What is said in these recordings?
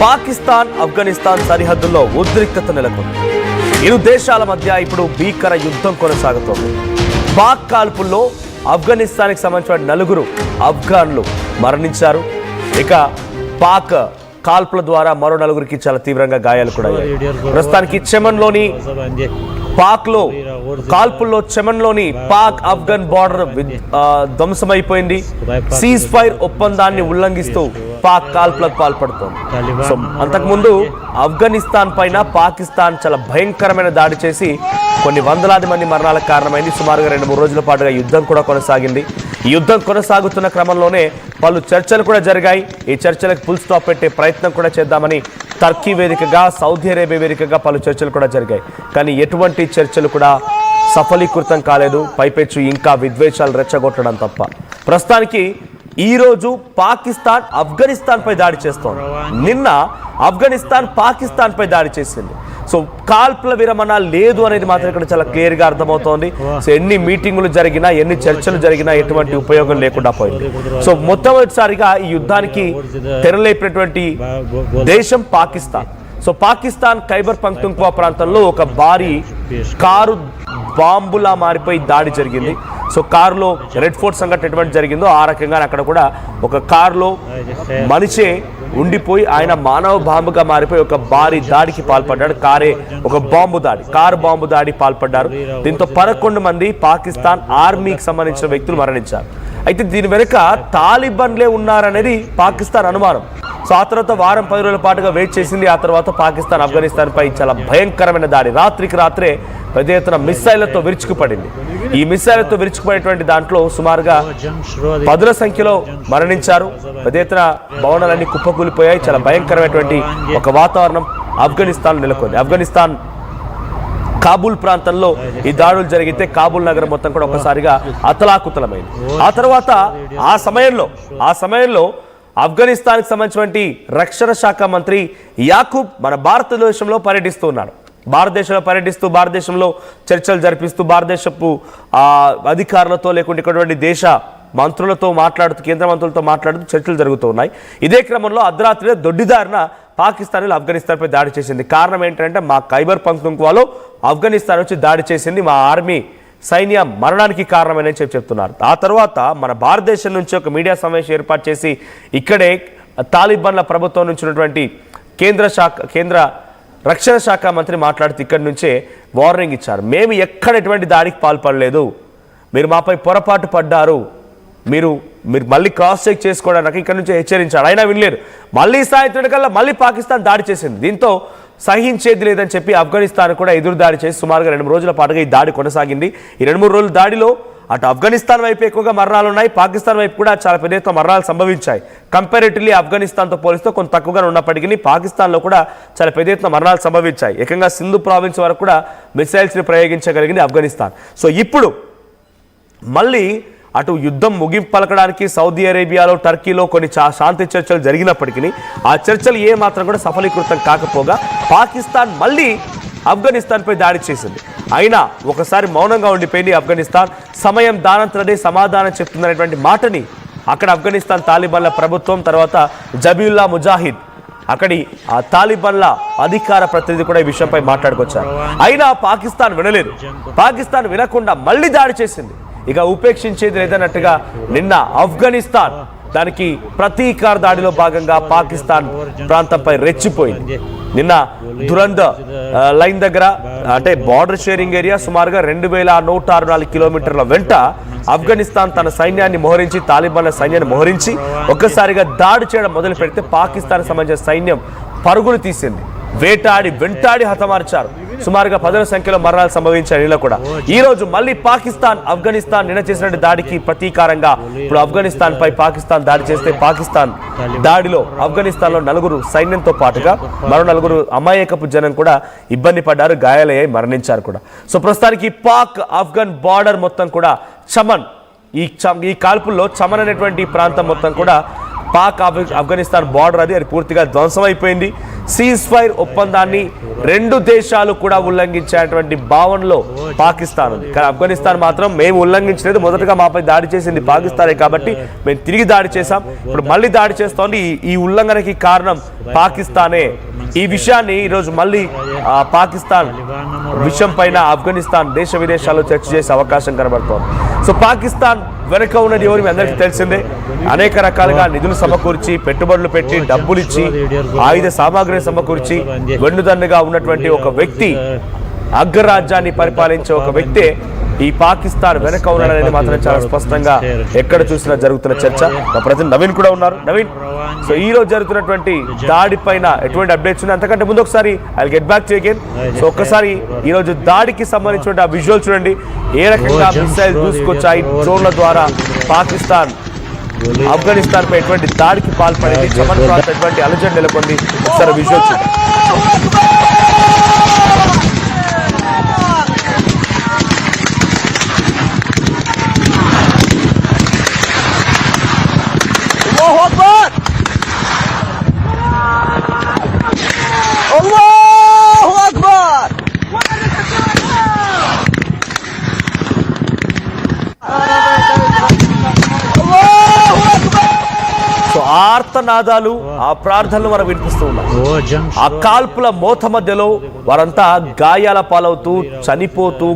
పాకిస్తాన్ ఆఫ్ఘనిస్తాన్ సరిహద్దుల్లో ఉద్రిక్తత నెలకొంది. ఇరు దేశాల మధ్య ఇప్పుడు భీకర యుద్ధం కొనసాగుతోంది. పాక్ కాల్పుల్లో ఆఫ్ఘనిస్తాన్కి సంబంధించిన 4 ఆఫ్ఘన్లు మరణించారు. ఇక పాక్ కాల్పుల ద్వారా మరో 4కి చాలా తీవ్రంగా గాయాలు కూడా అయ్యాయి. ప్రస్తుతానికి చెమన్లోని కాల్పుల్లో చెమన్లోని పాక్ ఆఫ్ఘన్ బార్డర్ ధ్వంసమైపోయింది. సీజ్ ఫైర్ ఒప్పందాన్ని ఉల్లంఘిస్తూ పాక్ కాల్పులకు పాల్పడుతోంది. సో అంతకుముందు ఆఫ్ఘనిస్తాన్ పైన పాకిస్తాన్ చాలా భయంకరమైన దాడి చేసి కొన్ని వందలాది మంది మరణాలకు కారణమైంది. సుమారుగా 2-3 రోజుల పాటుగా యుద్ధం కూడా కొనసాగింది. ఈ యుద్ధం కొనసాగుతున్న క్రమంలోనే పలు చర్చలు కూడా జరిగాయి. ఈ చర్చలకు ఫుల్ స్టాప్ పెట్టే ప్రయత్నం కూడా చేద్దామని టర్కీ వేదికగా, సౌదీ అరేబియా వేదికగా పలు చర్చలు కూడా జరిగాయి. కానీ ఎటువంటి చర్చలు కూడా సఫలీకృతం కాలేదు. పైపెచ్చు ఇంకా విద్వేషాలు రెచ్చగొట్టడం తప్ప. ప్రస్తుతానికి ఈరోజు పాకిస్తాన్ ఆఫ్ఘనిస్తాన్ పై దాడి చేస్తోంది. నిన్న ఆఫ్ఘనిస్తాన్ పాకిస్తాన్ పై దాడి చేసింది. సో కాల్పుల విరమణ లేదు అనేది మాత్రం ఇక్కడ చాలా క్లియర్గా అర్థమవుతోంది. సో ఎన్ని మీటింగులు జరిగినా, ఎన్ని చర్చలు జరిగినా ఎటువంటి ఉపయోగం లేకుండా పోయింది. సో మొట్టమొదటిసారిగా ఈ యుద్ధానికి తెరలేపినటువంటి దేశం పాకిస్తాన్. సో పాకిస్తాన్ ఖైబర్ పఖ్తూన్ఖ్వా ప్రాంతంలో ఒక భారీ కారు బాంబులా మారిపోయి దాడి జరిగింది. సో కారులో రెడ్ ఫోర్ట్ సంఘటన ఎటువంటి జరిగిందో ఆ రకంగా అక్కడ కూడా ఒక కారులో మనిషే ఉండిపోయి ఆయన మానవ బాంబుగా మారిపోయి ఒక భారీ దాడికి పాల్పడ్డాడు. కారు బాంబు దాడి పాల్పడ్డారు. దీంతో 11 మంది పాకిస్తాన్ ఆర్మీకి సంబంధించిన వ్యక్తులు మరణించారు. అయితే దీని వెనుక తాలిబాన్లే ఉన్నారనేది పాకిస్తాన్ అనుమానం. సో ఆ తర్వాత వారం 10 రోజుల పాటుగా వెయిట్ చేసింది. ఆ తర్వాత పాకిస్తాన్ ఆఫ్ఘనిస్తాన్ పై చాలా భయంకరమైన దాడి, రాత్రికి రాత్రే పెద్ద ఎత్తున మిస్సైళ్లతో విరుచుకుపడింది. ఈ మిస్సైళ్లతో విరుచుకుపడేటువంటి దాంట్లో సుమారుగా 10ల సంఖ్యలో మరణించారు. పెద్ద ఎత్తున భవనాలన్నీ కుప్పకూలిపోయాయి. చాలా భయంకరమైనటువంటి ఒక వాతావరణం ఆఫ్ఘనిస్తాన్ నెలకొంది. ఆఫ్ఘనిస్తాన్ కాబూల్ ప్రాంతంలో ఈ దాడులు జరిగితే కాబూల్ నగరం మొత్తం కూడా ఒక్కసారిగా అతలాకుతలమైంది. ఆ తర్వాత ఆ సమయంలో ఆఫ్ఘనిస్తాన్కి సంబంధించినటువంటి రక్షణ శాఖ మంత్రి యాకూబ్ మన భారతదేశంలో పర్యటిస్తూ ఉన్నాడు. భారతదేశంలో చర్చలు జరిపిస్తూ భారతదేశపు అధికారులతో లేకుంటే ఇక్కడటువంటి దేశ మంత్రులతో మాట్లాడుతూ, కేంద్ర మంత్రులతో మాట్లాడుతూ చర్చలు జరుగుతూ ఉన్నాయి. ఇదే క్రమంలో అర్ధరాత్రిలో దొడ్డిదారిన పాకిస్తాన్ ఆఫ్ఘనిస్తాన్పై దాడి చేసింది. కారణం ఏంటంటే మా ఖైబర్ పఖ్తూన్ఖ్వాలో ఆఫ్ఘనిస్తాన్ వచ్చి దాడి చేసింది, మా ఆర్మీ సైన్యం మరణానికి కారణమని చెప్తున్నారు. ఆ తర్వాత మన భారతదేశం నుంచి ఒక మీడియా సమావేశం ఏర్పాటు చేసి ఇక్కడే తాలిబాన్ల ప్రభుత్వం నుంచి ఉన్నటువంటి కేంద్ర రక్షణ శాఖ మంత్రి మాట్లాడుతూ ఇక్కడి నుంచే వార్నింగ్ ఇచ్చారు. మేము ఎక్కడ ఎటువంటి దాడికి పాల్పడలేదు, మీరు మాపై పొరపాటు పడ్డారు, మీరు మళ్ళీ క్రాస్ చెక్ చేసుకోవడానికి ఇక్కడ నుంచి హెచ్చరించారు. అయినా వినలేరు. మళ్ళీ సాయంత్రం కల్లా మళ్ళీ పాకిస్తాన్ దాడి చేసింది. దీంతో సహించేది లేదని చెప్పి ఆఫ్ఘనిస్తాన్ కూడా ఎదురు దాడి చేసి సుమారుగా 2-3 రోజుల పాటుగా ఈ దాడి కొనసాగింది. ఈ 2-3 రోజుల దాడిలో అటు ఆఫ్ఘనిస్తాన్ వైపు ఎక్కువగా మరణాలు ఉన్నాయి, పాకిస్తాన్ వైపు కూడా చాలా పెద్ద ఎత్తున మరణాలు సంభవించాయి. కంపారిటివ్లీ ఆఫ్ఘనిస్తాన్తో పోలిస్తే కొంత తక్కువగా ఉన్నప్పటికీ పాకిస్తాన్లో కూడా చాలా పెద్ద ఎత్తున మరణాలు సంభవించాయి. ఏకంగా సింధు ప్రావిన్స్ వరకు కూడా మిసైల్స్ని ప్రయోగించగలిగింది ఆఫ్ఘనిస్తాన్. సో ఇప్పుడు మళ్ళీ అటు యుద్ధం ముగింపు పలకడానికి సౌదీ అరేబియాలో, టర్కీలో కొన్ని శాంతి చర్చలు జరిగినప్పటికీ ఆ చర్చలు ఏమాత్రం కూడా సఫలీకృతం కాకపోగా పాకిస్తాన్ మళ్ళీ ఆఫ్ఘనిస్తాన్పై దాడి చేసింది. అయినా ఒకసారి మౌనంగా ఉండిపోయింది ఆఫ్ఘనిస్తాన్. సమయం దానంతరదే సమాధానం చెప్తుందనేటువంటి మాటని అక్కడ ఆఫ్ఘనిస్తాన్ తాలిబాన్ల ప్రభుత్వం, తర్వాత జబీయుల్లా ముజాహిద్ అక్కడి ఆ తాలిబాన్ల అధికార ప్రతినిధి కూడా ఈ విషయంపై మాట్లాడుకొచ్చారు. అయినా పాకిస్తాన్ వినలేదు. పాకిస్తాన్ వినకుండా మళ్ళీ దాడి చేసింది. ఇక ఉపేక్షించేది లేదన్నట్టుగా నిన్న ఆఫ్ఘనిస్తాన్ దానికి ప్రతీకార దాడిలో భాగంగా పాకిస్తాన్ ప్రాంతంపై రెచ్చిపోయింది. నిన్న దురంద లైన్ దగ్గర అంటే బార్డర్ షేరింగ్ ఏరియా సుమారుగా 2164 కిలోమీటర్ల వెంట ఆఫ్ఘనిస్తాన్ తన సైన్యాన్ని మోహరించి, తాలిబాన్ల సైన్యాన్ని మోహరించి ఒక్కసారిగా దాడి చేయడం మొదలు పెడితే పాకిస్తాన్ సంబంధించిన సైన్యం పరుగులు తీసింది. వెంటాడి హతమార్చారు. సుమారుగా 10ల సంఖ్యలో మరణాలు సంభవించాయి. ఇలా కూడా ఈ రోజు మళ్ళీ పాకిస్తాన్ ఆఫ్ఘనిస్తాన్ నిన్న చేసిన దాడికి ప్రతీకారంగా ఇప్పుడు ఆఫ్ఘనిస్తాన్ పై పాకిస్తాన్ దాడి చేస్తే పాకిస్తాన్ దాడిలో ఆఫ్ఘనిస్తాన్లో 4 సైన్యంతో పాటుగా మరో 4 అమాయకపు జనం కూడా ఇబ్బంది పడ్డారు, గాయాలయ్యాయి, మరణించారు కూడా. సో ప్రస్తుతానికి పాక్ ఆఫ్ఘన్ బార్డర్ మొత్తం కూడా చమన్, ఈ కాల్పుల్లో చమన్ అనేటువంటి ప్రాంతం మొత్తం కూడా పాక్ ఆఫ్ఘనిస్తాన్ బార్డర్ అది పూర్తిగా ధ్వంసమైపోయింది. సీజ్ ఫైర్ ఒప్పందాన్ని రెండు దేశాలు కూడా ఉల్లంఘించేటువంటి భావనలో పాకిస్తాన్ ఉంది. కానీ ఆఫ్ఘనిస్తాన్ మాత్రం మేము ఉల్లంఘించలేదు, మొదటగా మాపై దాడి చేసింది పాకిస్తానే కాబట్టి మేము తిరిగి దాడి చేశాం, ఇప్పుడు మళ్ళీ దాడి చేస్తోంది. ఈ ఉల్లంఘనకి కారణం పాకిస్తానే. ఈ విషయాన్ని ఈరోజు మళ్ళీ పాకిస్తాన్ విషయం పైన ఆఫ్ఘనిస్తాన్ దేశ విదేశాల్లో చర్చ చేసే అవకాశం కనబడుతోంది. సో పాకిస్తాన్ వెనక ఉన్నది ఎవరు మీ అందరికీ తెలిసిందే. అనేక రకాలుగా నిధులు సమకూర్చి, పెట్టుబడులు పెట్టి, డబ్బులు ఇచ్చి, ఆయుధ సామాగ్రిని సమకూర్చి వెన్నుదన్నుగా ఉన్నటువంటి ఒక వ్యక్తి, అగ్రరాజ్యాన్ని పరిపాలించే ఒక వ్యక్తే ఈ పాకిస్తాన్ వెనక ఉన్నాడనేది మాత్రం చాలా స్పష్టంగా ఎక్కడ చూసినా జరుగుతున్న చర్చ. మా ప్రజలు నవీన్ కూడా ఉన్నారు. నవీన్, సో ఈ రోజు జరుగుతున్నటువంటి దాడి పైన ఎటువంటి అప్డేట్స్ ఉన్నాయి? అంతకంటే ముందు ఒకసారి I get back to again. So ఒక్కసారి ఈ రోజు దాడికి సంబంధించిన ఆ విజువల్ చూడండి. ఏ రకంగా మిసైల్ దూసుకొచ్చాయి డ్రోన్ల ద్వారా పాకిస్తాన్ ఆఫ్ఘనిస్తాన్ పై ఎటువంటి దాడికి పాల్పడింది, చమన్ ప్రాంతం ఎటువంటి అలజడి నెలకొంది, ఒకసారి విజువల్ చూడండి. సో ఆర్తనాదాలు, ఆ ప్రార్థనలు మనం వినిపిస్తూ ఉన్నాం. ఆ కాల్పుల మోత మధ్యలో వారంతా గాయాల పాలవుతూ, చనిపోతూ,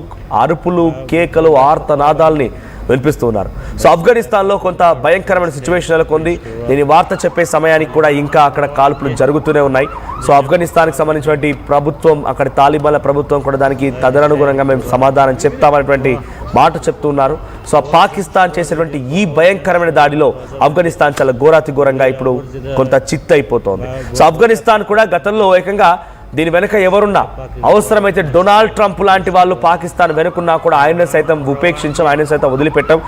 అరుపులు, కేకలు, ఆర్తనాదాల్ని వినిపిస్తూ ఉన్నారు. సో ఆఫ్ఘనిస్తాన్లో కొంత భయంకరమైన సిచ్యువేషన్ నెలకొంది. నేను వార్త చెప్పే సమయానికి కూడా ఇంకా అక్కడ కాల్పులు జరుగుతూనే ఉన్నాయి. సో ఆఫ్ఘనిస్తాన్కి సంబంధించినటువంటి ప్రభుత్వం, అక్కడ తాలిబాన్ల ప్రభుత్వం కూడా దానికి తదనుగుణంగా మేము సమాధానం చెప్తామనేటువంటి మాట చెప్తున్నారు. సో పాకిస్తాన్ చేసేటువంటి ఈ భయంకరమైన దాడిలో ఆఫ్ఘనిస్తాన్ చాలా ఘోరాతి ఘోరంగా ఇప్పుడు కొంత చిత్తైపోతోంది. సో ఆఫ్ఘనిస్తాన్ కూడా గతంలో ఏకంగా దీని వెనుక ఎవరున్నా, అవసరమైతే డొనాల్డ్ ట్రంప్ లాంటి వాళ్ళు పాకిస్తాన్ వెనుకున్నా కూడా ఆయన సైతం ఉపేక్షించాం, ఆయన సైతం వదిలిపెట్టాం,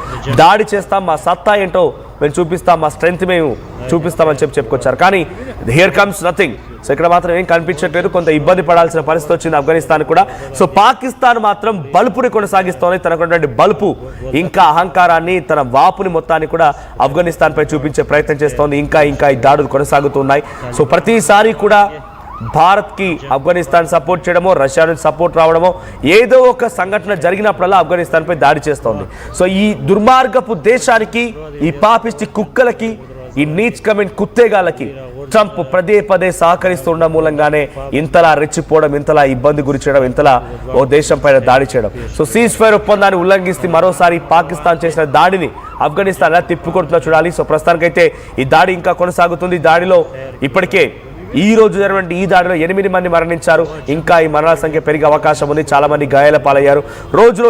దాడి చేస్తాం, మా సత్తా ఏంటో మేము చూపిస్తాం, మా స్ట్రెంగ్త్ మేము చూపిస్తామని చెప్పుకొచ్చారు. కానీ హియర్ కమ్స్ నథింగ్. సో ఇక్కడ మాత్రం ఏం కనిపించట్లేదు, కొంత ఇబ్బంది పడాల్సిన పరిస్థితి వచ్చింది ఆఫ్ఘనిస్తాన్ కూడా. సో పాకిస్తాన్ మాత్రం బలుపుని కొనసాగిస్తోంది. తనకున్నటువంటి బలుపు, ఇంకా అహంకారాన్ని, తన వాపుని మొత్తాన్ని కూడా ఆఫ్ఘనిస్తాన్ పై చూపించే ప్రయత్నం చేస్తోంది. ఇంకా ఈ దాడులు కొనసాగుతున్నాయి. సో ప్రతిసారి కూడా భారత్కి ఆఫ్ఘనిస్తాన్ సపోర్ట్ చేయడమో, రష్యా నుంచి సపోర్ట్ రావడమో, ఏదో ఒక సంఘటన జరిగినప్పుడల్లా ఆఫ్ఘనిస్తాన్పై దాడి చేస్తోంది. సో ఈ దుర్మార్గపు దేశానికి, ఈ పాపిస్టి కుక్కలకి, ఈ నీచ్ కమెంట్ కుత్తేగాలకి ట్రంప్ పదే సహకరిస్తుండడం మూలంగానే ఇంతలా రెచ్చిపోవడం, ఇంతలా ఇబ్బంది గురి చేయడం, ఇంతలా ఓ దేశం పైన దాడి చేయడం. సో సీజ్ ఫైర్ ఒప్పందాన్ని ఉల్లంఘిస్తే మరోసారి పాకిస్తాన్ చేసిన దాడిని ఆఫ్ఘనిస్తాన్ ఎలా తిప్పికొడుతుందో చూడాలి. సో ప్రస్తుతానికైతే ఈ దాడి ఇంకా కొనసాగుతుంది. ఈ దాడిలో ఇప్పటికే ఈ రోజు జరిగినటువంటి ఈ దాడిలో 8 మంది మరణించారు. ఇంకా ఈ మరణాల సంఖ్య పెరిగే అవకాశం ఉంది. చాలా మంది గాయాల పాలయ్యారు. రోజు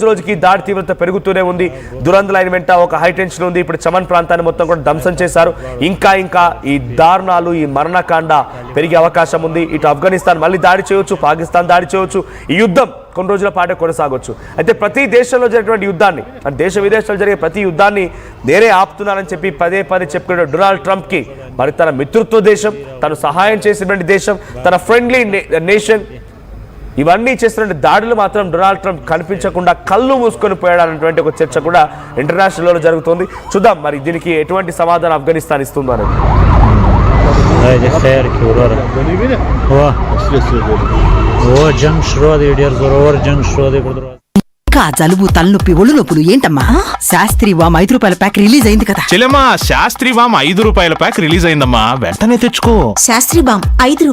రోజుకి దాడి తీవ్రత పెరుగుతూనే ఉంది. దురంద లైన్ వెంట ఒక హై టెన్షన్ ఉంది. ఇప్పుడు చమన్ ప్రాంతాన్ని మొత్తం కూడా ధ్వంసం చేశారు. ఇంకా ఈ దారుణాలు, ఈ మరణకాండ పెరిగే అవకాశం ఉంది. ఇటు ఆఫ్ఘనిస్తాన్ మళ్ళీ దాడి చేయవచ్చు, పాకిస్తాన్ దాడి చేయవచ్చు. ఈ యుద్ధం కొన్ని రోజుల పాటే కొనసాగొచ్చు. అయితే ప్రతి దేశంలో జరిగినటువంటి యుద్ధాన్ని, దేశ విదేశాల్లో జరిగే ప్రతి యుద్ధాన్ని నేనే ఆపుతున్నానని చెప్పి పదే చెప్పుకునే డొనాల్డ్ ట్రంప్కి మరి తన మిత్రత్వ దేశం, తను సహాయం చేసినటువంటి దేశం, తన ఫ్రెండ్లీ నేషన్, ఇవన్నీ చేసినటువంటి దాడులు మాత్రం డొనాల్డ్ ట్రంప్ కనిపించకుండా కళ్ళు మూసుకొని పోయాడన్నటువంటి ఒక చర్చ కూడా ఇంటర్నేషనల్లో జరుగుతుంది. చూద్దాం మరి దీనికి ఎటువంటి సమాధానం ఆఫ్ఘనిస్తాన్ ఇస్తుందో అనేది. జలుబు, తలనొప్పి, ఒళ్ళు నొప్పులు ఏంటమ్మా? శాస్త్రి వామ్ 5 రూపాయల ప్యాక్ రిలీజ్ అయింది కదా చెల్లెమ్మా. శాస్త్రి వామ్ 5 రూపాయల ప్యాక్ రిలీజ్ అయిందమ్మా, వెంటనే తెచ్చుకో. శాస్త్రి వామ్ 5